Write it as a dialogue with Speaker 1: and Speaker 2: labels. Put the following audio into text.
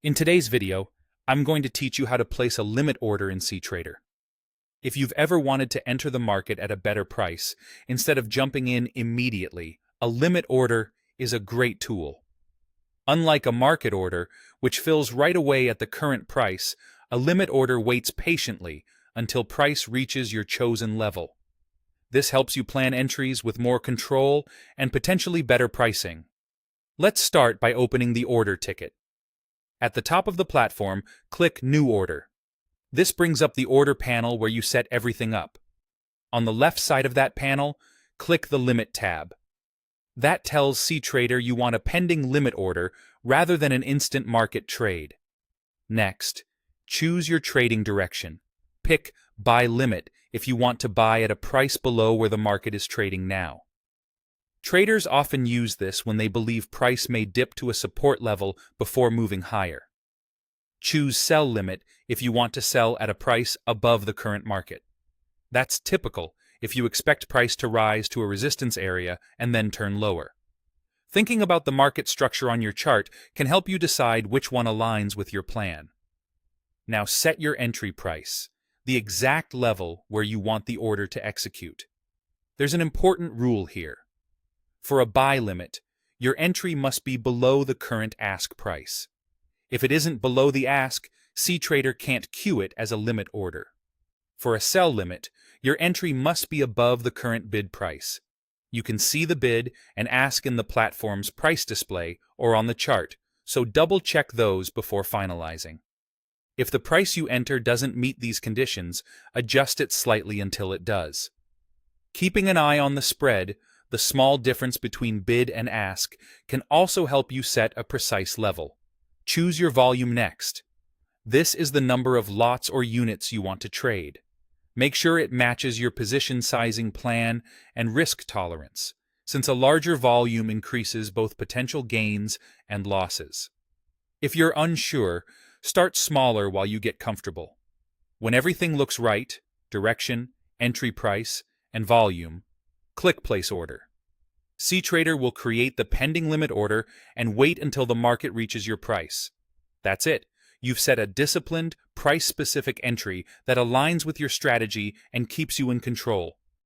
Speaker 1: In today's video, I'm going to teach you how to place a limit order in cTrader. If you've ever wanted to enter the market at a better price, instead of jumping in immediately, a limit order is a great tool. Unlike a market order, which fills right away at the current price, a limit order waits patiently until price reaches your chosen level. This helps you plan entries with more control and potentially better pricing. Let's start by opening the order ticket. At the top of the platform, click New Order. This brings up the order panel where you set everything up. On the left side of that panel, click the Limit tab. That tells cTrader you want a pending limit order rather than an instant market trade. Next, choose your trading direction. Pick Buy Limit if you want to buy at a price below where the market is trading now. Traders often use this when they believe price may dip to a support level before moving higher. Choose Sell Limit if you want to sell at a price above the current market. That's typical if you expect price to rise to a resistance area and then turn lower. Thinking about the market structure on your chart can help you decide which one aligns with your plan. Now set your entry price, the exact level where you want the order to execute. There's an important rule here. For a buy limit, your entry must be below the current ask price. If it isn't below the ask, cTrader can't queue it as a limit order. For a sell limit, your entry must be above the current bid price. You can see the bid and ask in the platform's price display or on the chart, so double-check those before finalizing. If the price you enter doesn't meet these conditions, adjust it slightly until it does. Keeping an eye on the spread, the small difference between bid and ask, can also help you set a precise level. Choose your volume next. This is the number of lots or units you want to trade. Make sure it matches your position sizing plan and risk tolerance, since a larger volume increases both potential gains and losses. If you're unsure, start smaller while you get comfortable. When everything looks right, direction, entry price, and volume, click Place Order. cTrader will create the pending limit order and wait until the market reaches your price. That's it. You've set a disciplined, price-specific entry that aligns with your strategy and keeps you in control.